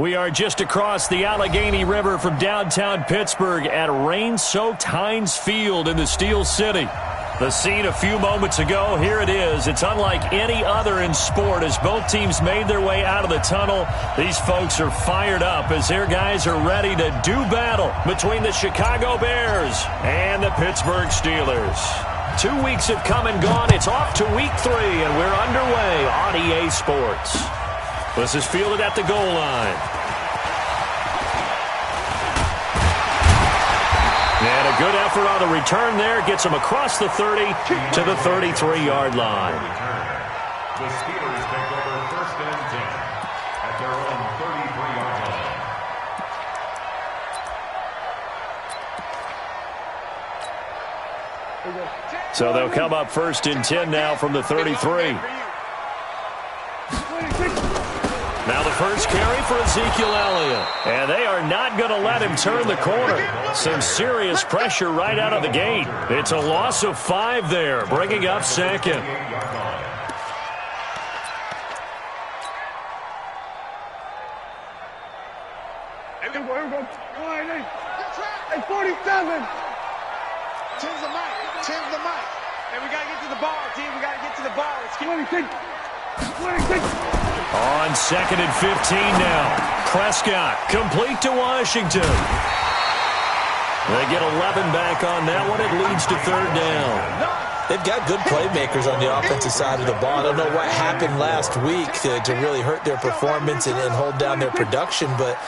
We are just across the Allegheny River from downtown Pittsburgh at rain-soaked Heinz Field in the Steel City. The scene a few moments ago, here it is. It's unlike any other in sport as both teams made their way out of the tunnel. These folks are fired up as their guys are ready to do battle between the Chicago Bears and the Pittsburgh Steelers. 2 weeks have come and gone. It's off to week 3, and we're underway on EA Sports. This is fielded at the goal line. And a good effort on the return there. Gets him across the 30 to the 33-yard line. The Steelers take over first and 10 at their own 33-yard line. So they'll come up first and 10 now from the 33. Now the first carry for Ezekiel Elliott. And they are not going to let him turn the corner. Some serious pressure right out of the gate. It's a loss of 5 there, bringing up second. Hey, 47. 10's the mic. 10's the mic. And we got to get to the ball, team. We got to get to the ball. Let's get 26. 26. On second and 15 now. Prescott complete to Washington. They get 11 back on that one. It leads to third down. They've got good playmakers on the offensive side of the ball. I don't know what happened last week to really hurt their performance and hold down their production, but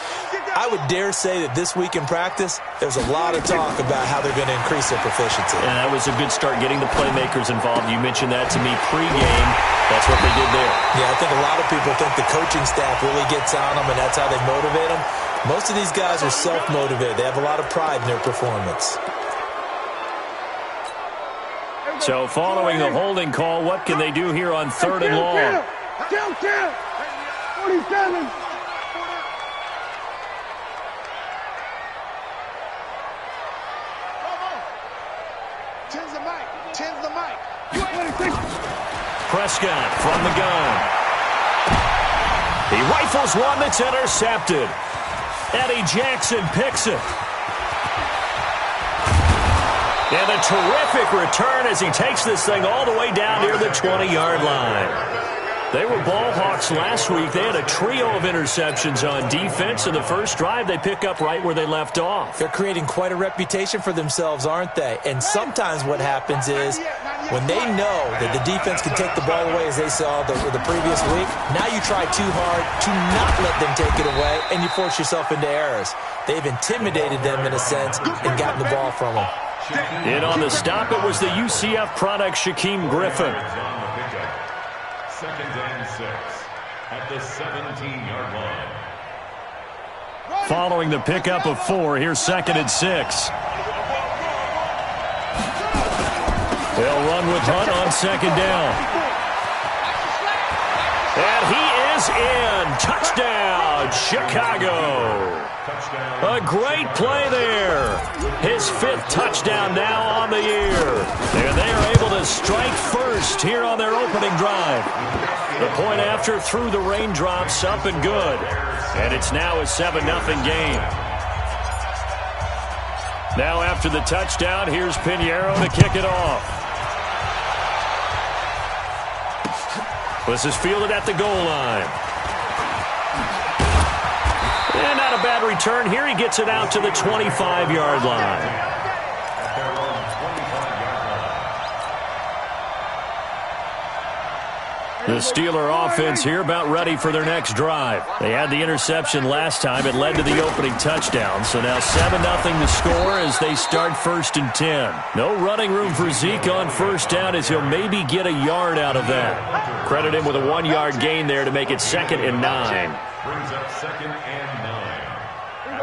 I would dare say that this week in practice, there's a lot of talk about how they're going to increase their proficiency. And that was a good start getting the playmakers involved. You mentioned that to me pregame. That's what they did there. Yeah, I think a lot of people think the coaching staff really gets on them, and that's how they motivate them. Most of these guys are self-motivated. They have a lot of pride in their performance. So following the holding call, what can they do here on third and long? 47. Prescott from the gun. He rifles one that's intercepted. Eddie Jackson picks it. And a terrific return as he takes this thing all the way down near the 20-yard line. They were ball hawks last week. They had a trio of interceptions on defense. In the first drive, they pick up right where they left off. They're creating quite a reputation for themselves, aren't they? And sometimes what happens is when they know that the defense can take the ball away, as they saw the previous week, now you try too hard to not let them take it away, and you force yourself into errors. They've intimidated them in a sense and gotten the ball from them. In on the stop, it was the UCF product, Shaquem Griffin. Second and 6 at the 17-yard line. Following the pickup of 4, here's second and 6. They'll run with Hunt on second down. And he is in. Touchdown, Chicago. A great play there. His 5th touchdown now on the year. And they are able to strike first here on their opening drive. The point after through the raindrops up and good. And it's now a 7-0 game. Now after the touchdown, here's Pinheiro to kick it off. This is fielded at the goal line. And not a bad return here. He gets it out to the 25-yard line. The Steeler offense here about ready for their next drive. They had the interception last time. It led to the opening touchdown. So now 7-0 the score as they start first and 10. No running room for Zeke on first down as he'll maybe get a yard out of that. Credit him with a 1-yard gain there to make it second and 9. Brings up second and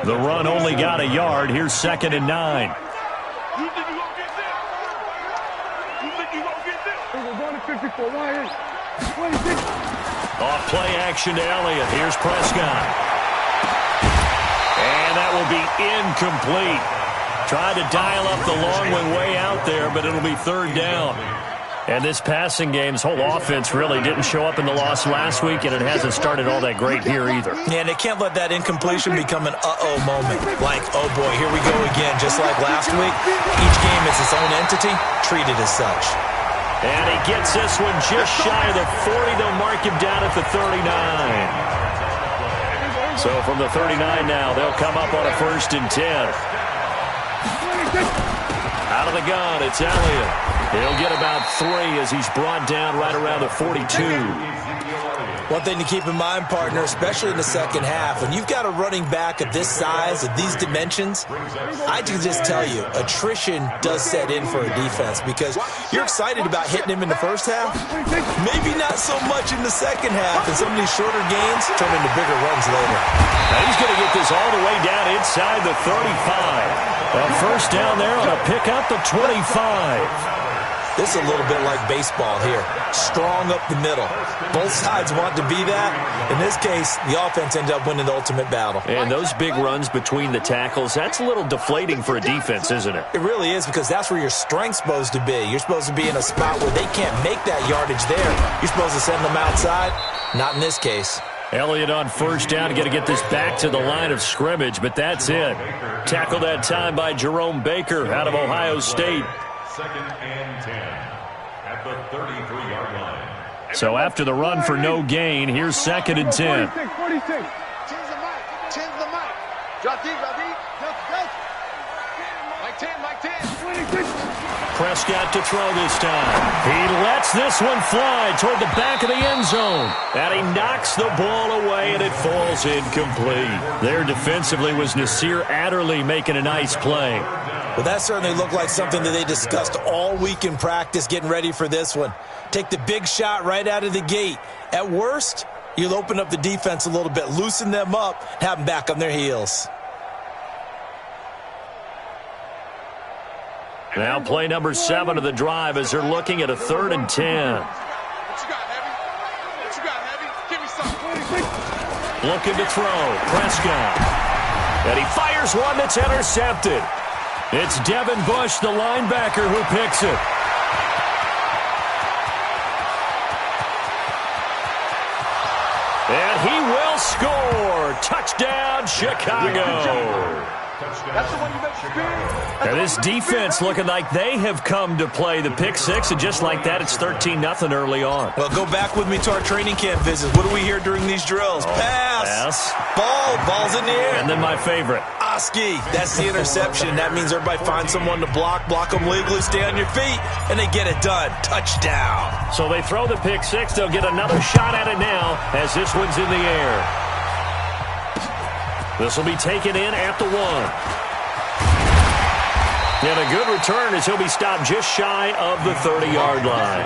9. The run only got a yard. Here's second and 9. Off play action to Elliott. Here's Prescott. And that will be incomplete. Tried to dial up the long one way out there, but it'll be third down. And this passing game's whole offense really didn't show up in the loss last week, and it hasn't started all that great here either. Yeah, and they can't let that incompletion become an uh-oh moment. Like, oh boy, here we go again. Just like last week, each game is its own entity, treated as such. And he gets this one just shy of the 40. They'll mark him down at the 39. So from the 39 now, they'll come up on a 1st and 10. Out of the gun, it's Elliott. He'll get about 3 as he's brought down right around the 42. One thing to keep in mind, partner, especially in the second half, when you've got a running back of this size, of these dimensions, I can just tell you, attrition does set in for a defense because you're excited about hitting him in the first half, maybe not so much in the second half, and some of these shorter gains turn into bigger runs later. Now he's going to get this all the way down inside the 35. A 1st down there on a pickup of 25. This is a little bit like baseball here. Strong up the middle. Both sides want to be that. In this case, the offense ended up winning the ultimate battle. And those big runs between the tackles, that's a little deflating for a defense, isn't it? It really is, because that's where your strength's supposed to be. You're supposed to be in a spot where they can't make that yardage there. You're supposed to send them outside. Not in this case. Elliott on 1st down, got to get this back to the line of scrimmage, but that's it. Tackled that time by Jerome Baker out of Ohio State. 2nd and 10 at the 33-yard line. So after the run for no gain, here's 2nd and 10. 46. Tens the mic. Drop deep. Mike 10. Prescott to throw this time. He lets this one fly toward the back of the end zone. And he knocks the ball away, and it falls incomplete. There defensively was Nasir Adderley making a nice play. Well, that certainly looked like something that they discussed all week in practice getting ready for this one. Take the big shot right out of the gate. At worst, you'll open up the defense a little bit, loosen them up, have them back on their heels. Now play number 7 of the drive as they're looking at a 3rd and 10. What you got, Heavy? Give me something. Looking to throw. Prescott. And he fires one that's intercepted. It's Devin Bush, the linebacker, who picks it. And he will score. Touchdown, Chicago. That's the one you meant to spin. And this defense looking like they have come to play the pick 6, and just like that, it's 13-0 early on. Well, go back with me to our training camp visits. What do we hear during these drills? Pass. Ball's in the air. And then my favorite. Oski, that's the interception. That means everybody finds someone to block them legally, stay on your feet, and they get it done. Touchdown. So they throw the pick 6. They'll get another shot at it now as this one's in the air. This will be taken in at the 1. And a good return as he'll be stopped just shy of the 30-yard line.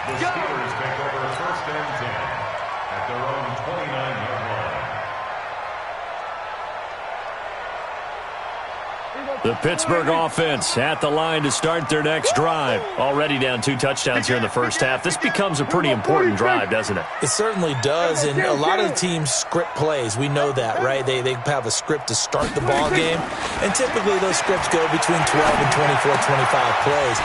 The Steelers take over 1st and 10 at their own 29-yard line. The Pittsburgh offense at the line to start their next drive. Already down 2 touchdowns here in the first half. This becomes a pretty important drive, doesn't it? It certainly does, and a lot of the teams script plays. We know that, right? They have a script to start the ball game, and typically those scripts go between 12 and 24, 25 plays.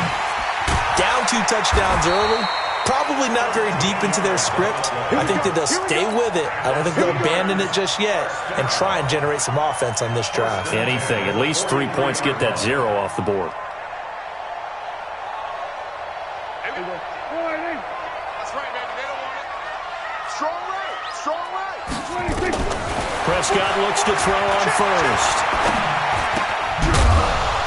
Down 2 touchdowns early, probably not very deep into their script. I think that they'll stay with it. I don't think they'll abandon it just yet and try and generate some offense on this drive. Anything. At least 3 points, get that 0 off the board. That's right, baby. They don't want it. Strong right. Prescott looks to throw on 1st.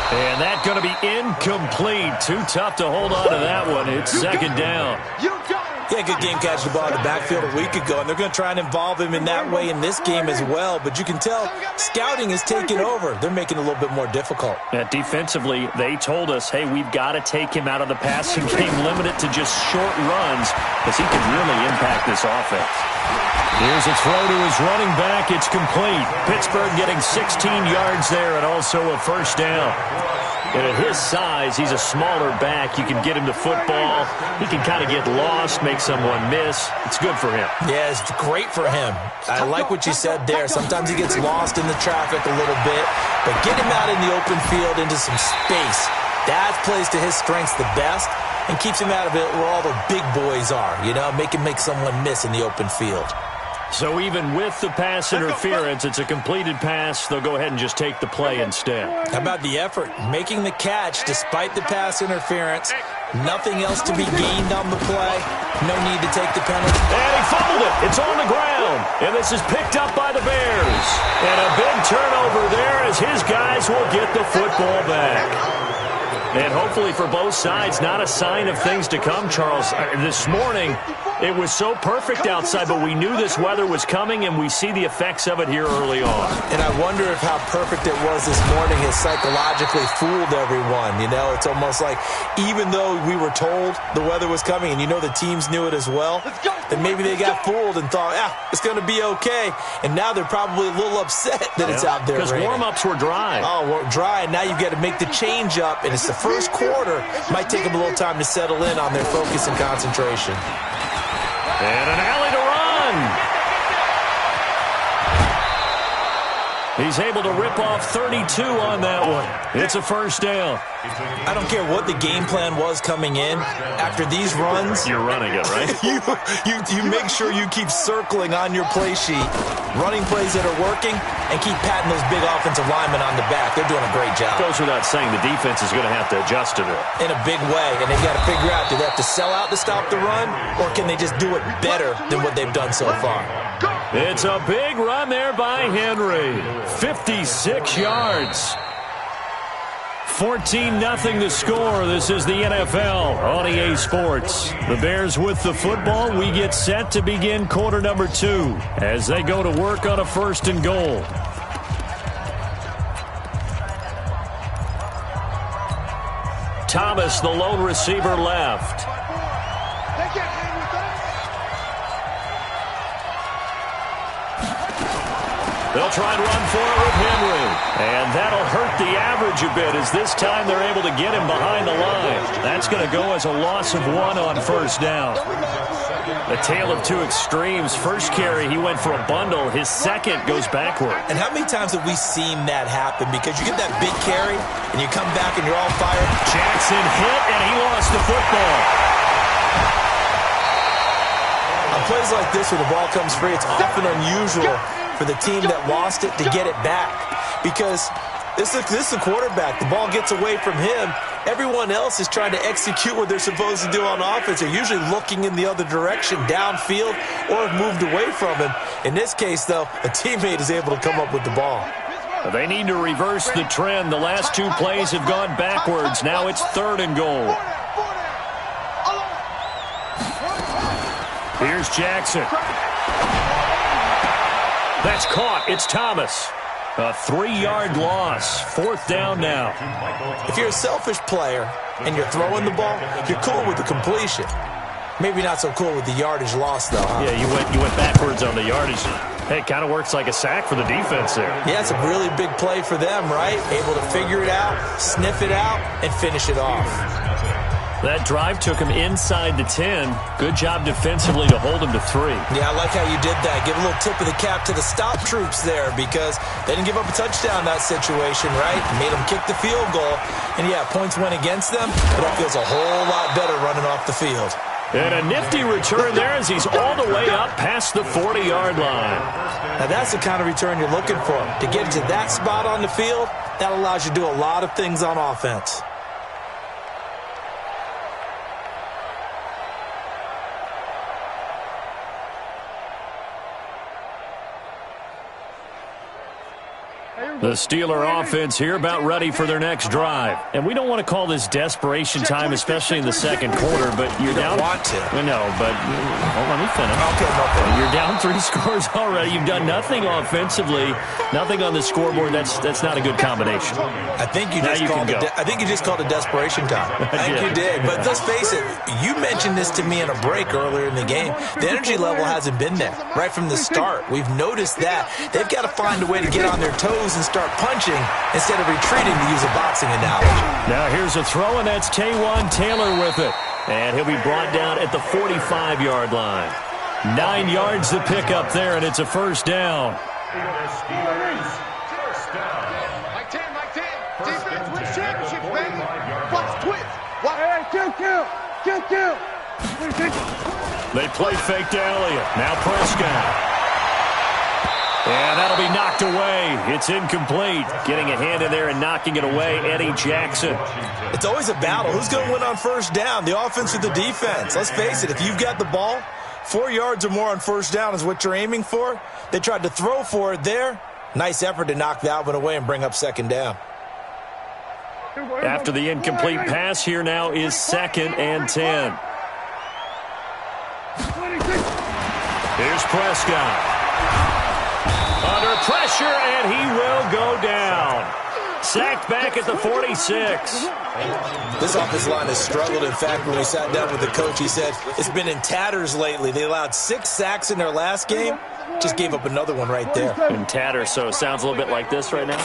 And that's going to be incomplete. Too tough to hold on to that one. It's 2nd down. Yeah, good game catching the ball in the backfield a week ago, and they're going to try and involve him in that way in this game as well. But you can tell scouting is taking over. They're making it a little bit more difficult. Defensively, they told us, hey, we've got to take him out of the passing game, limit it to just short runs, because he can really impact this offense. Here's a throw to his running back. It's complete. Pittsburgh getting 16 yards there and also a 1st down. And at his size, he's a smaller back. You can get him to football. He can kind of get lost, make someone miss. It's good for him. Yeah, it's great for him. I like what you said there. Sometimes he gets lost in the traffic a little bit, but get him out in the open field into some space. That plays to his strengths the best and keeps him out of it where all the big boys are, you know, make someone miss in the open field. So even with the pass interference, it's a completed pass. They'll go ahead and just take the play instead. How about the effort? Making the catch despite the pass interference. Nothing else to be gained on the play. No need to take the penalty. And he fumbled it. It's on the ground. And this is picked up by the Bears. And a big turnover there as his guys will get the football back. And hopefully for both sides, not a sign of things to come, Charles. This morning, it was so perfect outside, but we knew this weather was coming, and we see the effects of it here early on. And I wonder if how perfect it was this morning has psychologically fooled everyone. You know, it's almost like even though we were told the weather was coming, and you know the teams knew it as well, then maybe they got fooled and thought, it's going to be okay. And now they're probably a little upset that it's out there raining. Because warm-ups were dry. Oh, well, dry, and now you've got to make the change up, and it's the first quarter. Might take them a little time to settle in on their focus and concentration. And an alley to run. He's able to rip off 32 on that one. It's a first down. I don't care what the game plan was coming in. After these runs, you're running it, right? you make sure you keep circling on your play sheet, running plays that are working, and keep patting those big offensive linemen on the back. They're doing a great job. Goes without saying the defense is going to have to adjust to it. In a big way, and they've got to figure out, do they have to sell out to stop the run, or can they just do it better than what they've done so far? It's a big run there by Henry. 56 yards. 14-0 the score. This is the NFL on EA Sports. The Bears with the football. We get set to begin quarter number 2 as they go to work on a 1st and goal. Thomas, the lone receiver, left. They'll try and run for it with Henry. And that'll hurt the average a bit as this time they're able to get him behind the line. That's going to go as a loss of 1 on 1st down. A tale of two extremes. First carry, he went for a bundle. His second goes backward. And how many times have we seen that happen? Because you get that big carry, and you come back and you're all fired. Jackson hit, and he lost the football. On plays like this where the ball comes free, it's often unusual for the team that lost it to get it back. Because this is the quarterback. The ball gets away from him. Everyone else is trying to execute what they're supposed to do on offense. They're usually looking in the other direction, downfield, or have moved away from him. In this case, though, a teammate is able to come up with the ball. They need to reverse the trend. The last 2 plays have gone backwards. Now it's 3rd and goal. Here's Jackson. That's caught. It's Thomas. A 3-yard loss. 4th down now. If you're a selfish player and you're throwing the ball, you're cool with the completion. Maybe not so cool with the yardage loss, though, huh? Yeah, you went backwards on the yardage. Hey, it kind of works like a sack for the defense there. Yeah, it's a really big play for them, right? Able to figure it out, sniff it out, and finish it off. That drive took him inside the 10. Good job defensively to hold him to 3. Yeah, I like how you did that. Give a little tip of the cap to the stop troops there because they didn't give up a touchdown in that situation, right? Made them kick the field goal. And, yeah, points went against them, but that feels a whole lot better running off the field. And a nifty return there as he's all the way up past the 40-yard line. Now, that's the kind of return you're looking for. To get to that spot on the field, that allows you to do a lot of things on offense. The Steeler offense here about ready for their next drive. And we don't want to call this desperation time, especially in the second quarter, but you're down. Want to. I know, but let me finish. Okay. You're down 3 scores already. You've done nothing offensively, nothing on the scoreboard. That's not a good combination. I think you just called it desperation time. I think you did. But let's face it, you mentioned this to me in a break earlier in the game. The energy level hasn't been there right from the start. We've noticed that. They've got to find a way to get on their toes and start punching instead of retreating, to use a boxing analogy. Now here's a throw, and that's Taywan Taylor with it. And he'll be brought down at the 45-yard line. 9 yards to pick up there, and it's a first down. Mike 10. Defense wins championships, baby. Fuck Kill. They play fake to Elliott. Now Prescott. And that'll be knocked away. It's incomplete. Getting a hand in there and knocking it away, Eddie Jackson. It's always a battle. Who's going to win on first down, the offense or the defense? Let's face it, if you've got the ball, 4 yards or more on first down is what you're aiming for. They tried to throw for it there. Nice effort to knock that one away and bring up second down. After the incomplete pass, here now is 2nd and 10. Here's Prescott. Under pressure, and he will go down. Sacked back at the 46. This offensive line has struggled. In fact, when we sat down with the coach, he said it's been in tatters lately. They allowed 6 sacks in their last game. Just gave up another one right there. In tatters, so it sounds a little bit like this right now?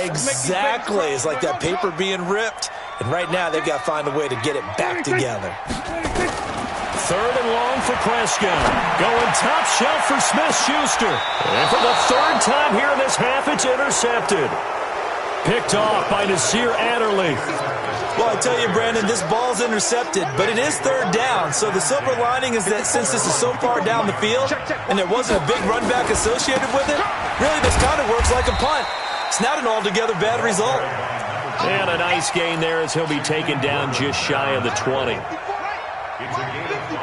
Exactly. It's like that paper being ripped. And right now, they've got to find a way to get it back together. 3rd and long for Prescott. Going top shelf for Smith-Schuster. And for the 3rd time here in this half, it's intercepted. Picked off by Nasir Adderley. Well, I tell you, Brandon, this ball's intercepted, but it is 3rd down. So the silver lining is that since this is so far down the field and there wasn't a big run back associated with it, really this kind of works like a punt. It's not an altogether bad result. And a nice gain there as he'll be taken down just shy of the 20. It's a gain of 5.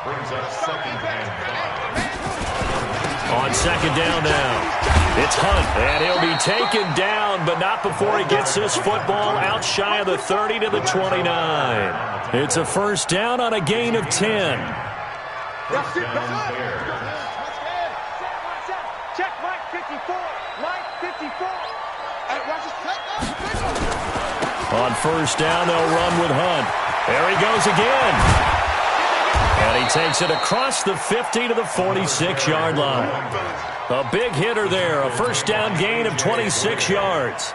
Brings up 2nd and 5. On 2nd down now. It's Hunt, and he'll be taken down, but not before he gets this football out shy of the 30 to the 29. It's a first down on a gain of 10. First down there. Check Mike 54. Mike 54. Watch his On first down, they'll run with Hunt. There he goes again. And he takes it across the 50 to the 46-yard line. A big hitter there. A first down gain of 26 yards.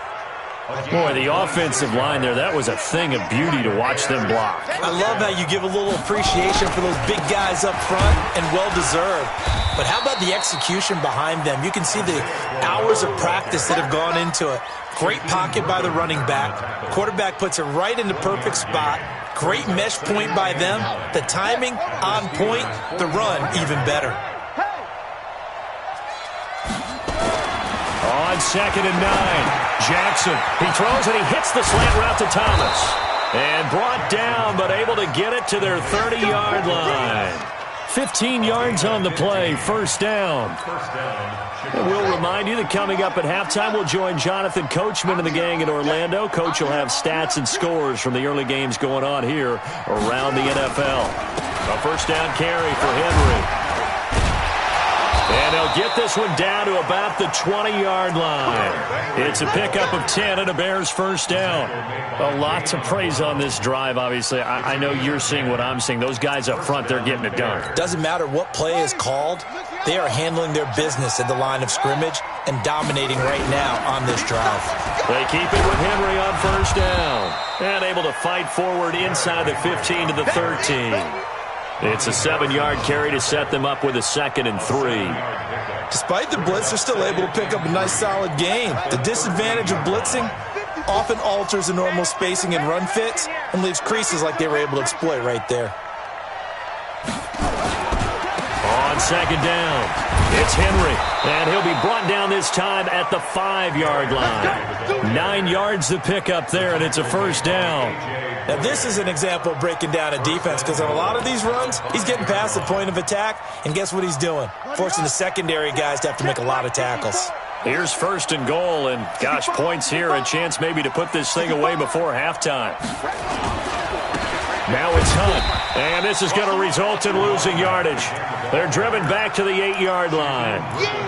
Boy, the offensive line there, that was a thing of beauty to watch them block. I love how you give a little appreciation for those big guys up front, and well-deserved. But how about the execution behind them? You can see the hours of practice that have gone into it. Great pocket by the running back. Quarterback puts it right in the perfect spot. Great mesh point by them. The timing on point. The run even better. On 2nd and 9. Jackson, he throws and he hits the slant route to Thomas. And brought down, but able to get it to their 30-yard line. 15 yards on the play, first down. And we'll remind you that coming up at halftime, we'll join Jonathan Coachman and the gang in Orlando. Coach will have stats and scores from the early games going on here around the NFL. A first down carry for Henry. And they'll get this one down to about the 20-yard line. It's a pickup of 10 and a Bears first down. A lot to praise on this drive, obviously. I know you're seeing what I'm seeing. Those guys up front, they're getting it done. Doesn't matter what play is called. They are handling their business at the line of scrimmage and dominating right now on this drive. They keep it with Henry on first down. And able to fight forward inside the 15 to the 13. It's a 7-yard carry to set them up with a 2nd and 3. Despite the blitz, they're still able to pick up a nice solid gain. The disadvantage of blitzing often alters the normal spacing and run fits and leaves creases like they were able to exploit right there. On 2nd down, it's Henry, and he'll be brought down this time at the 5-yard line. 9 yards to pick up there, and it's a first down. Now, this is an example of breaking down a defense because on a lot of these runs, he's getting past the point of attack, and guess what he's doing? Forcing the secondary guys to have to make a lot of tackles. Here's 1st and goal, and gosh, points here, a chance maybe to put this thing away before halftime. Now it's Hunt, and this is going to result in losing yardage. They're driven back to the 8-yard line.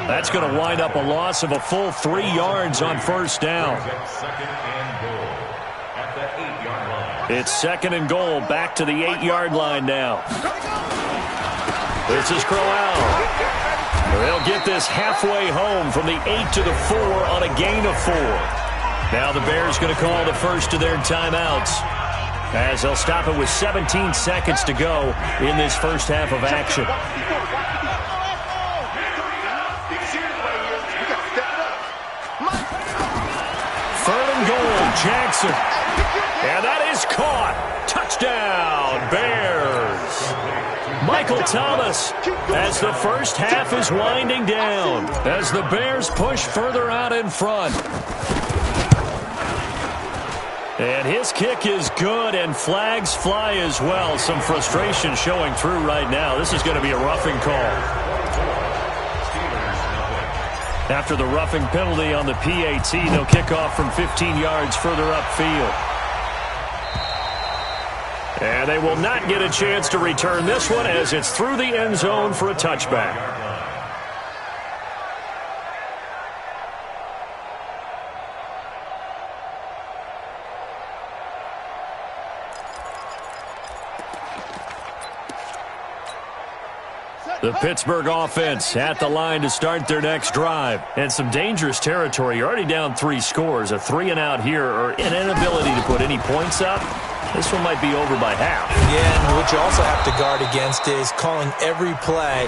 That's going to wind up a loss of a full 3 yards on first down. It's 2nd and goal, back to the 8-yard line now. This is Crowell. They'll get this halfway home from the 8 to the 4 on a gain of 4. Now the Bears going to call the first of their timeouts, as they'll stop it with 17 seconds to go in this first half of action. 3rd and goal, Jackson. And that is caught. Touchdown, Bears. Michael Thomas, as the first half is winding down, as the Bears push further out in front. And his kick is good, and flags fly as well. Some frustration showing through right now. This is going to be a roughing call. After the roughing penalty on the PAT, they'll kick off from 15 yards further upfield. And they will not get a chance to return this one as it's through the end zone for a touchback. The Pittsburgh offense at the line to start their next drive. And some dangerous territory. You're already down 3 scores. A 3-and-out here, or an inability to put any points up. This one might be over by half. Yeah, and what you also have to guard against is calling every play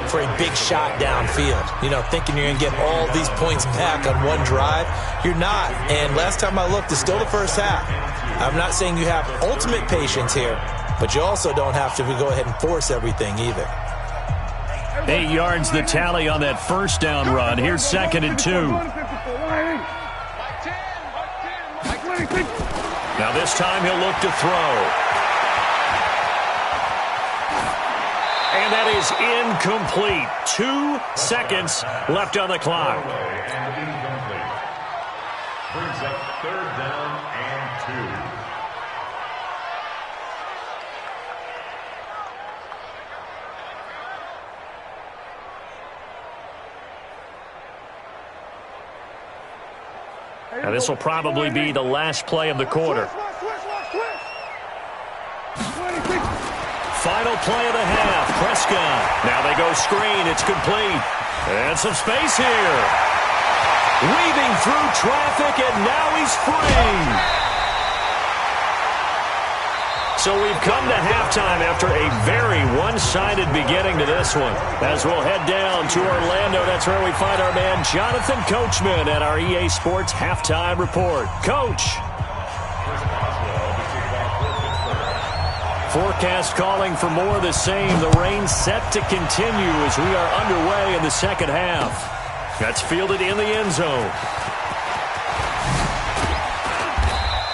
for a big shot downfield. You know, thinking you're going to get all these points back on one drive. You're not. And last time I looked, it's still the first half. I'm not saying you have ultimate patience here, but you also don't have to go ahead and force everything either. 8 yards the tally on that first down run. Here's 2nd and 2. Now this time he'll look to throw. And that is incomplete. 2 seconds left on the clock. Brings up 3rd down and 2. Now this will probably be the last play of the quarter. Final play of the half. Prescott. Now they go screen. It's complete. And some space here. Weaving through traffic, and now he's free. So we've come to halftime after a very one-sided beginning to this one. As we'll head down to Orlando, that's where we find our man Jonathan Coachman at our EA Sports Halftime Report. Coach. Forecast calling for more of the same. The rain set to continue as we are underway in the second half. That's fielded in the end zone.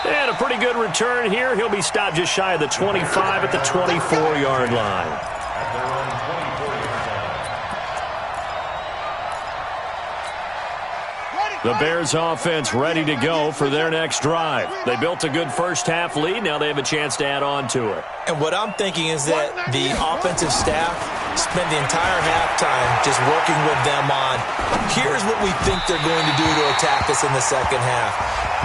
And a pretty good return here. He'll be stopped just shy of the 25 at the 24-yard line. The Bears offense ready to go for their next drive. They built a good first half lead. Now they have a chance to add on to it. And what I'm thinking is that the offensive staff spend the entire halftime just working with them on, here's what we think they're going to do to attack us in the second half.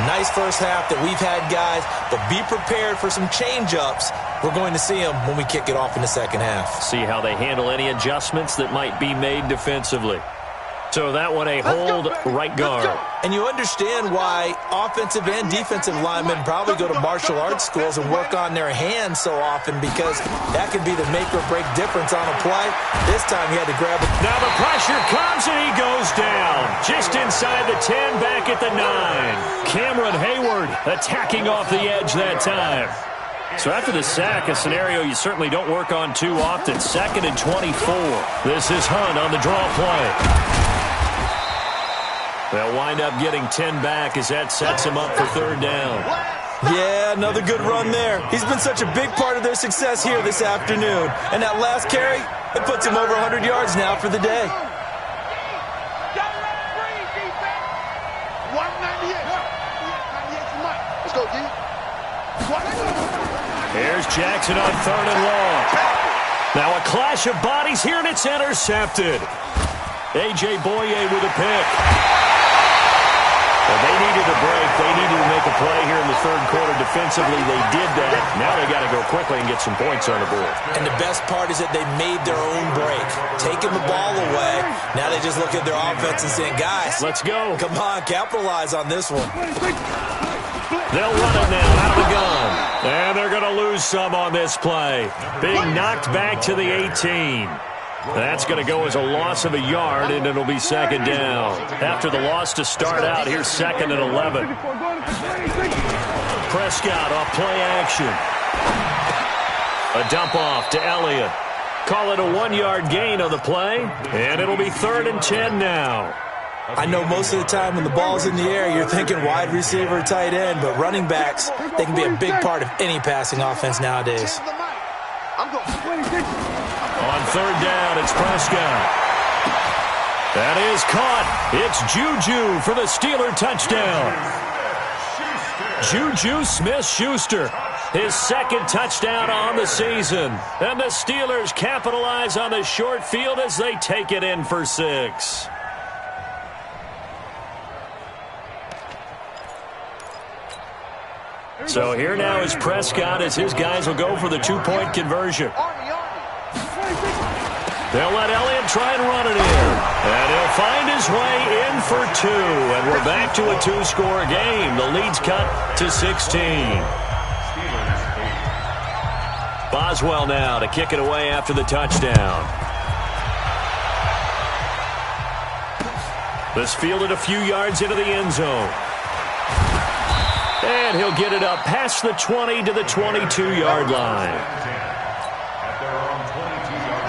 Nice first half that we've had, guys, but be prepared for some change-ups. We're going to see them when we kick it off in the second half. See how they handle any adjustments that might be made defensively. So that one a hold right guard. And you understand why offensive and defensive linemen probably go to martial arts schools and work on their hands so often, because that can be the make or break difference on a play. This time he had to grab it. Now the pressure comes and he goes down. Just inside the 10, back at the 9. Cameron Hayward attacking off the edge that time. So after the sack, a scenario you certainly don't work on too often. 2nd and 24. This is Hunt on the draw play. They'll wind up getting 10 back as that sets him up for 3rd down. Yeah, another good run there. He's been such a big part of their success here this afternoon. And that last carry, it puts him over 100 yards now for the day. Let's go, D. Here's Jackson on 3rd and long. Now a clash of bodies here, and it's intercepted. A.J. Boye with a pick. Well, they needed a break. They needed to make a play here in the 3rd quarter defensively. They did that. Now they got to go quickly and get some points on the board. And the best part is that they made their own break, taking the ball away. Now they just look at their offense and saying, guys, let's go. Come on, capitalize on this one. They'll run it now out of the gun. And they're going to lose some on this play. Being knocked back to the 18. That's going to go as a loss of a yard, and it'll be 2nd down. After the loss to start out, here's 2nd and 11. Prescott off play action. A dump off to Elliott. Call it a 1-yard gain on the play, and it'll be 3rd and 10 now. I know most of the time when the ball's in the air, you're thinking wide receiver, tight end, but running backs, they can be a big part of any passing offense nowadays. On 3rd down, it's Prescott. That is caught. It's Juju for the Steeler touchdown. Juju Smith-Schuster, his 2nd touchdown on the season. And the Steelers capitalize on the short field as they take it in for 6. So here now is Prescott as his guys will go for the 2-point conversion. They'll let Elliott try and run it in. And he'll find his way in for 2. And we're back to a 2-score game. The lead's cut to 16. Boswell now to kick it away after the touchdown. This fielded a few yards into the end zone. And he'll get it up past the 20 to the 22-yard line.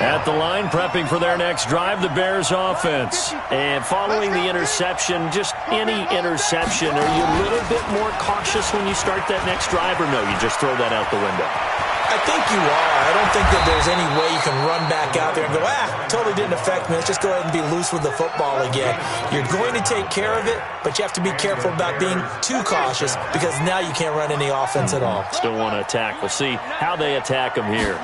At the line, prepping for their next drive, the Bears offense. And following the interception, just any interception, are you a little bit more cautious when you start that next drive, or no, you just throw that out the window? I think you are. I don't think that there's any way you can run back out there and go, totally didn't affect me. Let's just go ahead and be loose with the football again. You're going to take care of it, but you have to be careful about being too cautious because now you can't run any offense at all. Still want to attack. We'll see how they attack them here.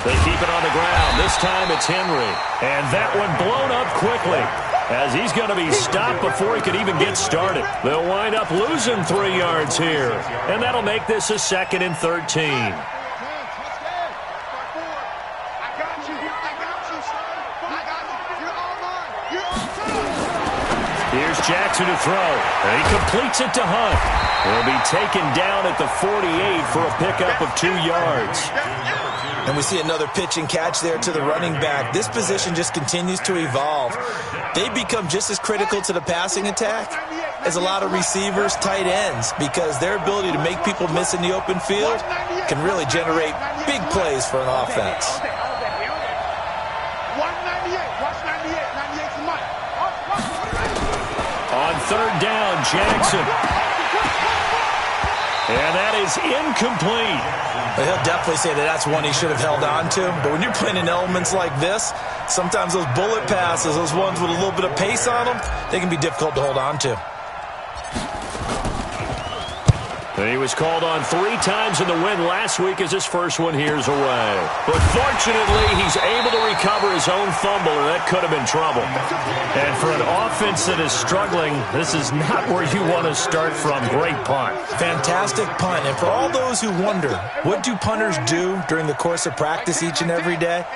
They keep it on the ground. This time it's Henry. And that one blown up quickly as he's going to be stopped before he could even get started. They'll wind up losing 3 yards here. And that'll make this a 2nd and 13. Here's Jackson to throw. And he completes it to Hunt. He'll be taken down at the 48 for a pickup of 2 yards. And we see another pitch and catch there to the running back. This position just continues to evolve. They become just as critical to the passing attack as a lot of receivers, tight ends, because their ability to make people miss in the open field can really generate big plays for an offense. On 3rd down, Jackson. And that is incomplete. He'll definitely say that that's one he should have held on to. But when you're playing in elements like this, sometimes those bullet passes, those ones with a little bit of pace on them, they can be difficult to hold on to. He was called on 3 times in the win last week as his first one here's away. But fortunately, he's able to recover his own fumble, or that could have been trouble. And for an offense that is struggling, this is not where you want to start from. Great punt. Fantastic punt. And for all those who wonder, what do punters do during the course of practice each and every day?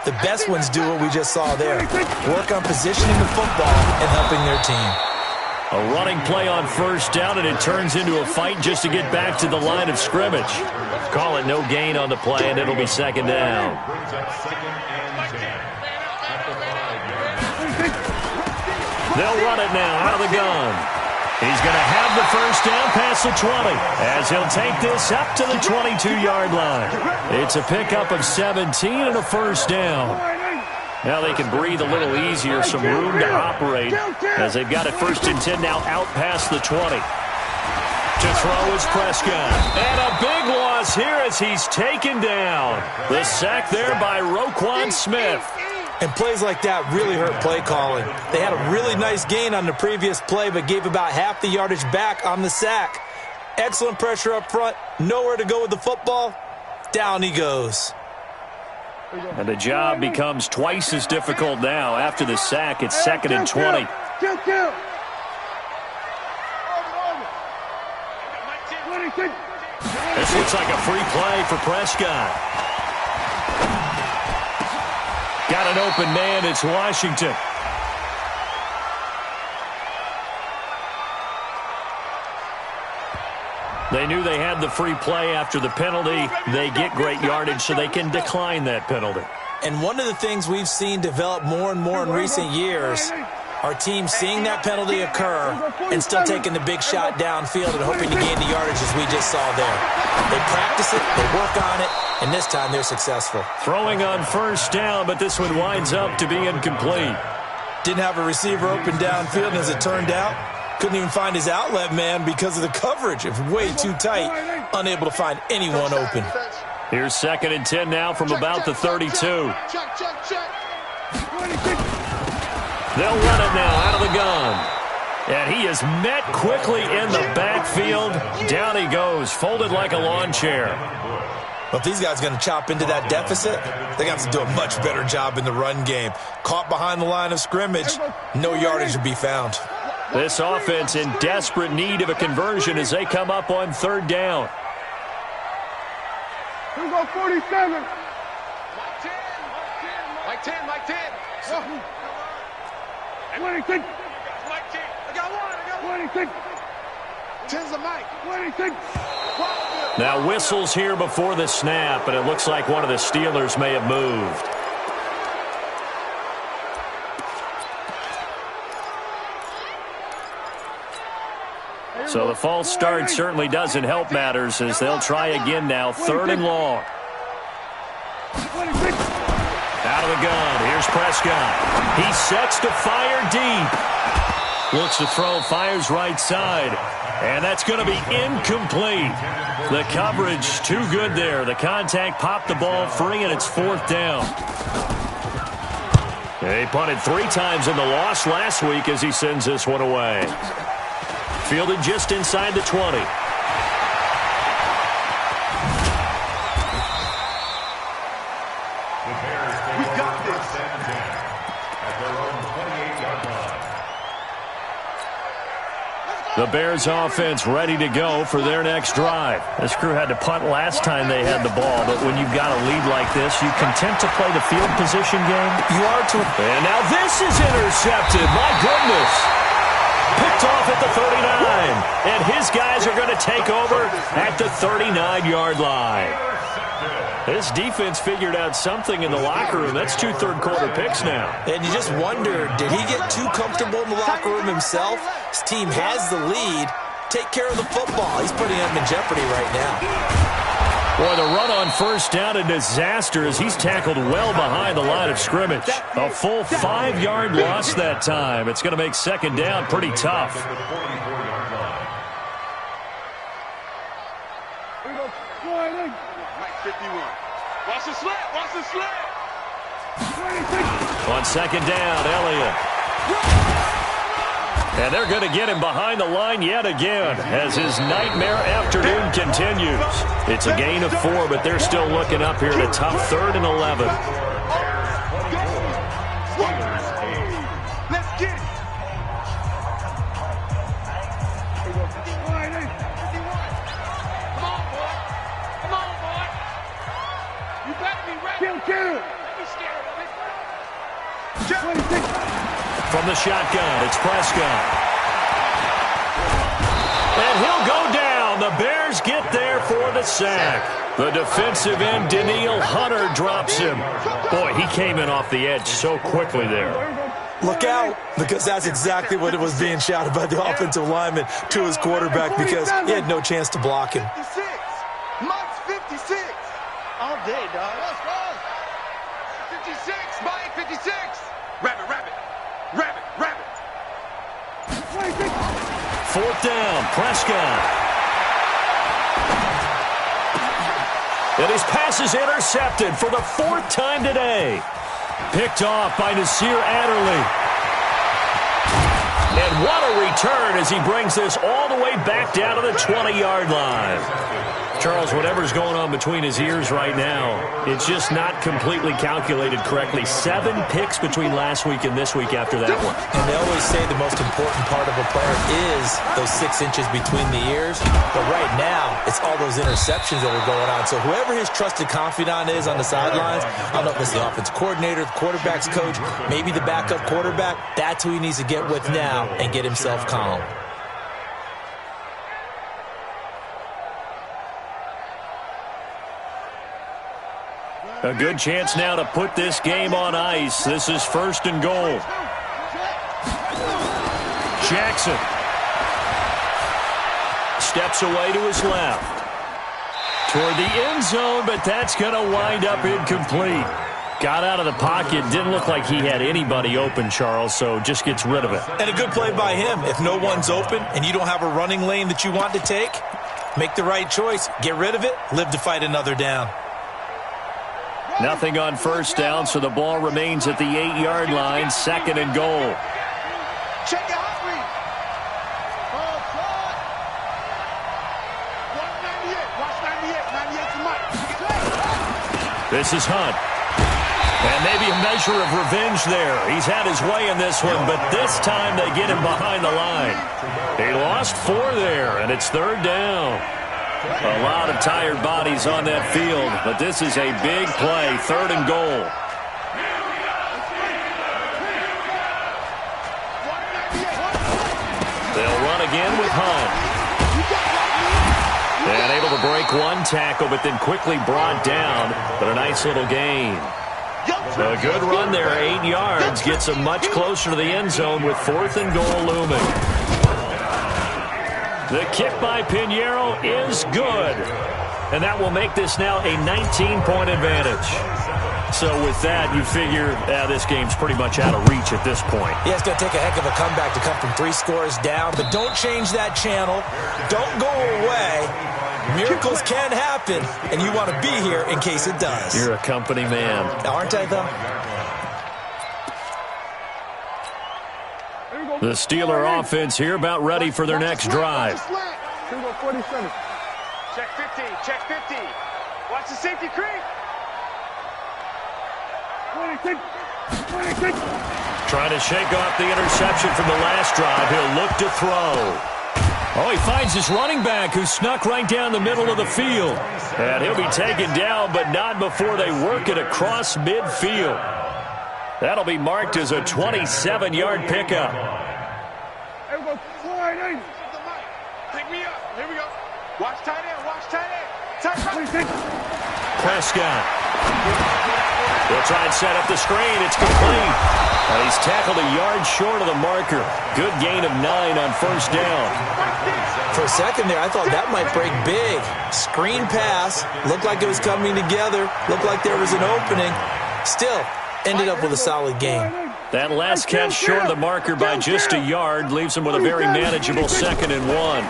The best ones do what we just saw there. Work on positioning the football and helping their team. A running play on 1st down, and it turns into a fight just to get back to the line of scrimmage. Call it no gain on the play, and it'll be 2nd down. They'll run it now out of the gun. He's going to have the 1st down past the 20 as he'll take this up to the 22-yard line. It's a pickup of 17 and a 1st down. Now they can breathe a little easier, some room to operate as they've got it 1st and 10 now out past the 20. To throw is Prescott. And a big loss here as he's taken down. The sack there by Roquan Smith. And plays like that really hurt play calling. They had a really nice gain on the previous play, but gave about half the yardage back on the sack. Excellent pressure up front. Nowhere to go with the football. Down he goes. And the job becomes twice as difficult now. After the sack, it's 2nd and 20. This looks like a free play for Prescott. Got an open man. It's Washington. They knew they had the free play after the penalty. They get great yardage, so they can decline that penalty. And one of the things we've seen develop more and more in recent years Our team seeing that penalty occur and still taking the big shot downfield and hoping to gain the yardage as we just saw there. They practice it, they work on it, and this time they're successful. Throwing on first down, but this one winds up to be incomplete. Didn't have a receiver open downfield, and as it turned out, couldn't even find his outlet man because of the coverage. It was way too tight, unable to find anyone open. Here's 2nd and 10 now from about the 32. They'll run it now out of the gun. And he is met quickly in the backfield. Down he goes, folded like a lawn chair. Well, if these guys are going to chop into that deficit, they're going to have to do a much better job in the run game. Caught behind the line of scrimmage, no yardage to be found. This offense in desperate need of a conversion as they come up on 3rd down. Here we go, 47. Mike 10, Mike 10. 26. Mike 10. I got one. 26. 10's a Mike. 26. Now whistles here before the snap, but it looks like one of the Steelers may have moved. So the false start certainly doesn't help matters as they'll try again now. 3rd and long. 26. Out of the gun. Here's Prescott. He sets to fire deep. Looks to throw, fires right side. And that's going to be incomplete. The coverage too good there. The contact popped the ball free, and it's 4th down. He punted 3 times in the loss last week as he sends this one away. Fielded just inside the 20. The Bears offense ready to go for their next drive. This crew had to punt last time they had the ball, but when you've got a lead like this, you content to play the field position game? You are too. And now this is intercepted. My goodness. Picked off at the 39. And his guys are going to take over at the 39-yard line. This defense figured out something in the locker room. That's 2 third-quarter picks now. And you just wonder, did he get too comfortable in the locker room himself? His team has the lead. Take care of the football. He's putting them in jeopardy right now. Boy, the run on first down, a disaster as he's tackled well behind the line of scrimmage. A full 5-yard loss that time. It's going to make 2nd down pretty tough. Mike 51. Watch the slant. Watch the slant. On 2nd down, Elliott. And they're going to get him behind the line yet again as his nightmare afternoon continues. It's a gain of 4, but they're still looking up here at a tough 3rd and 11. Let's get it. 51. Come on, boy. Come on, boy. You better be ready. Kill. Don't be scared of it. 26. From the shotgun, it's Prescott. And he'll go down. The Bears get there for the sack. The defensive end, Danielle Hunter, drops him. Boy, he came in off the edge so quickly there. Look out, because that's exactly what it was being shouted by the offensive lineman to his quarterback because he had no chance to block him. 56. Mike's 56. All day, dog. Let's go. 56. Mike 56. Rabbit. 4th down, Prescott. And his pass is intercepted for the 4th time today. Picked off by Nasir Adderley. And what a return as he brings this all the way back down to the 20-yard line. Charles, whatever's going on between his ears right now, it's just not completely calculated correctly. 7 picks between last week and this week after that one. And they always say the most important part of a player is those 6 inches between the ears. But right now, it's all those interceptions that are going on. So whoever his trusted confidant is on the sidelines, I don't know if it's the offense coordinator, the quarterback's coach, maybe the backup quarterback, that's who he needs to get with now and get himself calm. A good chance now to put this game on ice. This is 1st and goal. Jackson steps away to his left. Toward the end zone, but that's going to wind up incomplete. Got out of the pocket. Didn't look like he had anybody open, Charles, so just gets rid of it. And a good play by him. If no one's open and you don't have a running lane that you want to take, make the right choice. Get rid of it. Live to fight another down. Nothing on first down, so the ball remains at the 8-yard line, 2nd and goal. Check your hot read. Oh, God. Watch 98. 98 to Mike. This is Hunt. And maybe a measure of revenge there. He's had his way in this one, but this time they get him behind the line. He lost 4 there, and it's 3rd down. A lot of tired bodies on that field, but this is a big play, 3rd and goal. They'll run again with Hunt. And able to break one tackle, but then quickly brought down. But a nice little gain. A good run there, 8 yards. Gets him much closer to the end zone with 4th and goal looming. The kick by Pinheiro is good. And that will make this now a 19-point advantage. So with that, you figure this game's pretty much out of reach at this point. Yeah, it's going to take a heck of a comeback to come from 3 scores down. But don't change that channel. Don't go away. Miracles can happen, and you want to be here in case it does. You're a company man. Aren't I, though? The Steeler offense here about ready for their next drive. 47. Check 50. Check 50. Watch the safety creep. 26. 26. Trying to shake off the interception from the last drive. He'll look to throw. Oh, he finds his running back who snuck right down the middle of the field. And he'll be taken down, but not before they work it across midfield. That'll be marked as a 27-yard pickup. Everybody, slide in. Pick me up. Here we go. Watch tight end. Watch tight end. Tight end. 26. Prescott. They'll try and set up the screen. It's complete. And he's tackled a yard short of the marker. Good gain of 9 on first down. For a second there, I thought that might break big. Screen pass. Looked like it was coming together. Looked like there was an opening. Still, ended up with a solid game. That last catch short of the marker by just a yard leaves him with a very manageable 2nd and 1.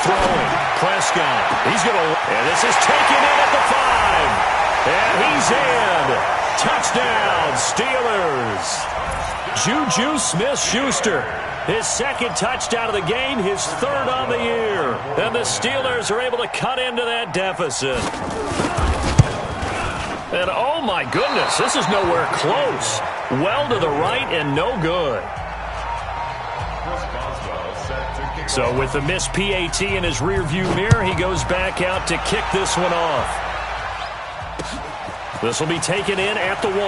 Throwing. Prescott. He's going to... And this is taken in at the 5. And he's in. Touchdown, Steelers. Juju Smith-Schuster. His 2nd touchdown of the game, his 3rd on the year. And the Steelers are able to cut into that deficit. And oh my goodness, this is nowhere close. Well to the right and no good. So with the missed PAT in his rearview mirror, he goes back out to kick this one off. This will be taken in at the 1.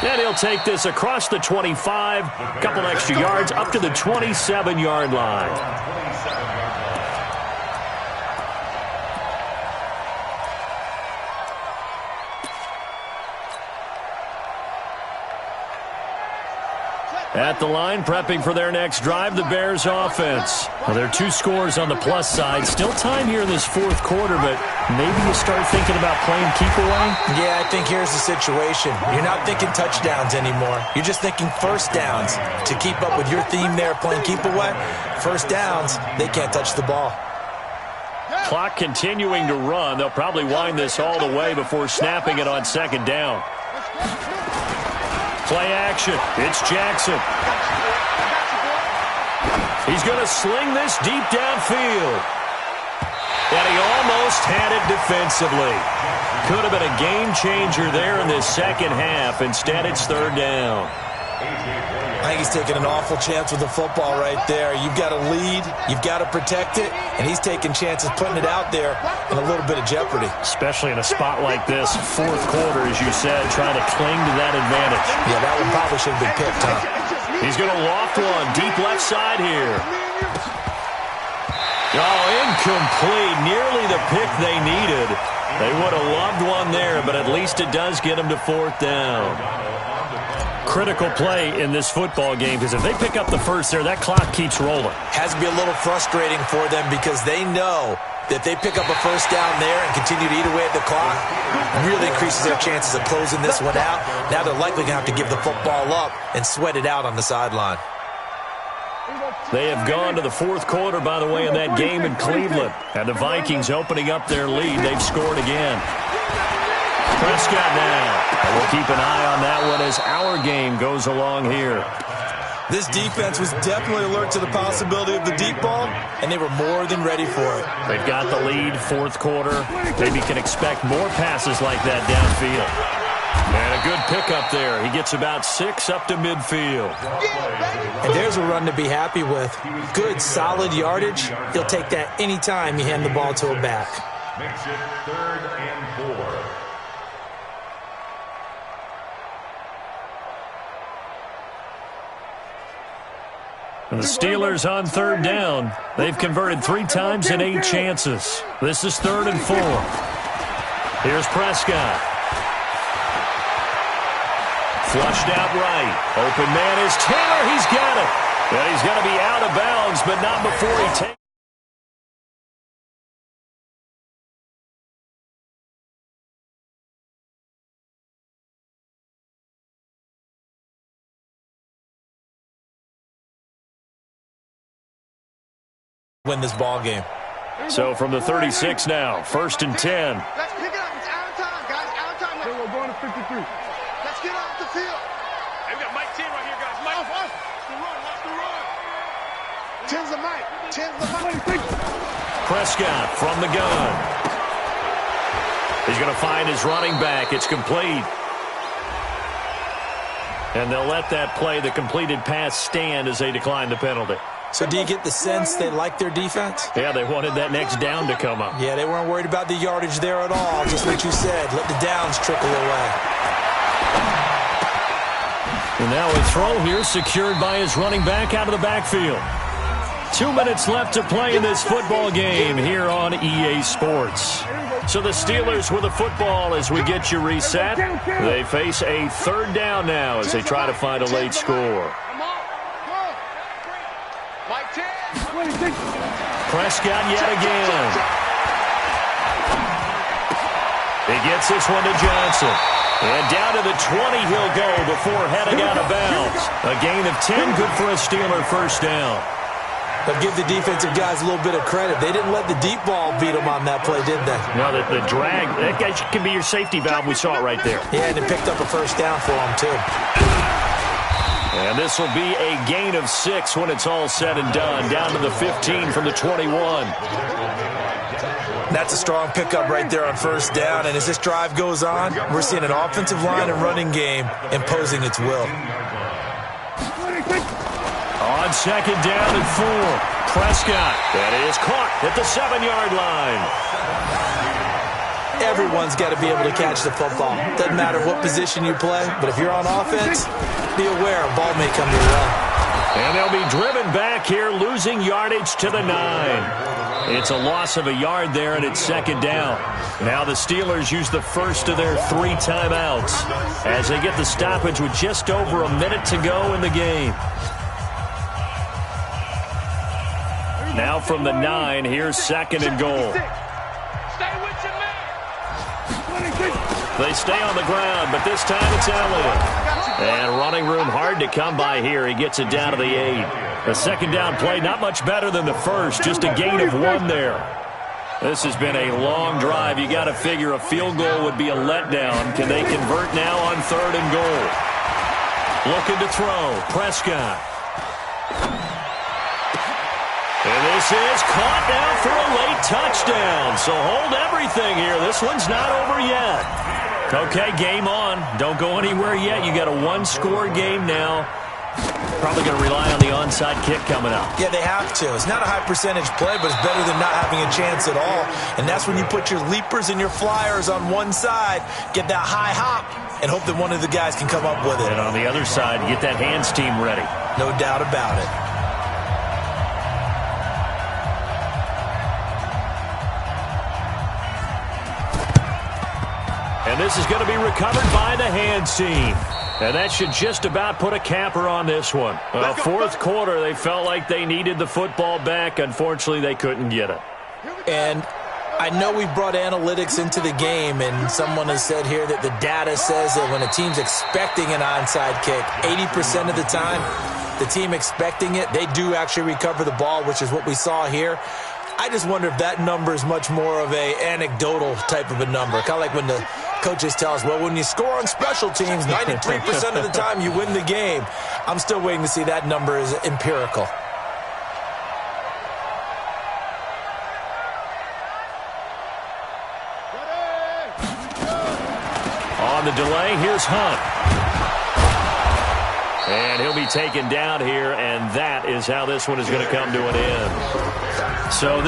And he'll take this across the 25, a couple extra yards up to the 27-yard line. At the line, prepping for their next drive, the Bears offense. Well, there are 2 scores on the plus side. Still time here in this 4th quarter, but maybe you start thinking about playing keep away? Yeah, I think here's the situation. You're not thinking touchdowns anymore. You're just thinking first downs. To keep up with your theme there, playing keep away, first downs, they can't touch the ball. Clock continuing to run. They'll probably wind this all the way before snapping it on 2nd down. Play action. It's Jackson. He's going to sling this deep downfield. And he almost had it defensively. Could have been a game changer there in this 2nd half. Instead, it's 3rd down. I think he's taking an awful chance with the football right there. You've got to lead. You've got to protect it. And he's taking chances putting it out there in a little bit of jeopardy. Especially in a spot like this, 4th quarter, as you said, trying to cling to that advantage. Yeah, that one probably should have been picked, huh? He's going to loft one deep left side here. Oh, incomplete. Nearly the pick they needed. They would have loved one there, but at least it does get them to 4th down. critical play in this football game because if they pick up the first there, that clock keeps rolling. Has to be a little frustrating for them because they know that they pick up a first down there and continue to eat away at the clock, really increases their chances of closing this one out. Now they're likely going to have to give the football up and sweat it out on the sideline. They have gone to the fourth quarter, by the way, in that game in Cleveland. And the Vikings opening up their lead. They've scored again. Prescott now. And we'll keep an eye on that one as our game goes along here. This defense was definitely alert to the possibility of the deep ball, and they were more than ready for it. They've got the lead, fourth quarter. Maybe can expect more passes like that downfield. And a good pickup there. He gets about 6 up to midfield. And there's a run to be happy with. Good, solid yardage. He'll take that anytime you hand the ball to a back. Makes it 3rd and 4. And the Steelers on 3rd down. They've converted 3 times in 8 chances. This is 3rd and 4. Here's Prescott. Flushed out right. Open man is Taylor. He's got it. And he's going to be out of bounds, but not before he takes. Win this ball game. So from the 36 now, 1st and 10. Let's pick it up. It's out of time, guys. Out of time. We're going to 53. Let's get off the field. Hey, we got Mike 10 right here, guys. Mike. Watch the run. Watch the run. 10's the Mike. 10's the Mike. Prescott from the gun. He's going to find his running back. It's complete. And they'll let that play, the completed pass, stand as they decline the penalty. So do you get the sense they like their defense? Yeah, they wanted that next down to come up. Yeah, they weren't worried about the yardage there at all. Just what you said. Let the downs trickle away. And now a throw here secured by his running back out of the backfield. 2 minutes left to play in this football game here on EA Sports. So the Steelers with the football as we get you reset. They face a 3rd down now as they try to find a late score. Prescott yet again. He gets this one to Johnson. And down to the 20 he'll go before heading out of bounds. A gain of 10, good for a Steeler first down. But give the defensive guys a little bit of credit. They didn't let the deep ball beat them on that play, did they? No, the drag, that guy can be your safety valve. We saw it right there. Yeah, and it picked up a first down for them, too. And this will be a gain of 6 when it's all said and done. Down to the 15 from the 21. That's a strong pickup right there on first down. And as this drive goes on, we're seeing an offensive line and running game imposing its will. On 2nd down and 4. Prescott. That is caught at the 7-yard line. Everyone's got to be able to catch the football. Doesn't matter what position you play, but if you're on offense, be aware a ball may come your way. And they'll be driven back here, losing yardage to the 9. It's a loss of a yard there, and it's 2nd down. Now the Steelers use the first of their 3 timeouts as they get the stoppage with just over a minute to go in the game. Now from the 9, here's 2nd and goal. They stay on the ground, but this time it's Elliott. And running room hard to come by here. He gets it down to the 8. The 2nd down play, not much better than the first. Just a gain of 1 there. This has been a long drive. You got to figure a field goal would be a letdown. Can they convert now on 3rd and goal? Looking to throw. Prescott. And this is caught now for a late touchdown. So hold everything here. This one's not over yet. Okay, game on. Don't go anywhere yet. You got a 1-score game now. Probably going to rely on the onside kick coming up. Yeah, they have to. It's not a high percentage play, but it's better than not having a chance at all. And that's when you put your leapers and your flyers on one side, get that high hop, and hope that one of the guys can come up with it. And on the other side, get that hands team ready. No doubt about it. And this is going to be recovered by the hands team. And that should just about put a capper on this one. Well, fourth quarter, they felt like they needed the football back. Unfortunately, they couldn't get it. And I know we brought analytics into the game, and someone has said here that the data says that when a team's expecting an onside kick, 80% of the time, the team expecting it, they do actually recover the ball, which is what we saw here. I just wonder if that number is much more of a anecdotal type of a number. Kind of like when the coaches tell us, well, when you score on special teams, 93% of the time you win the game. I'm still waiting to see that number is empirical. On the delay, here's Hunt. And he'll be taken down here, and that is how this one is going to come to an end. So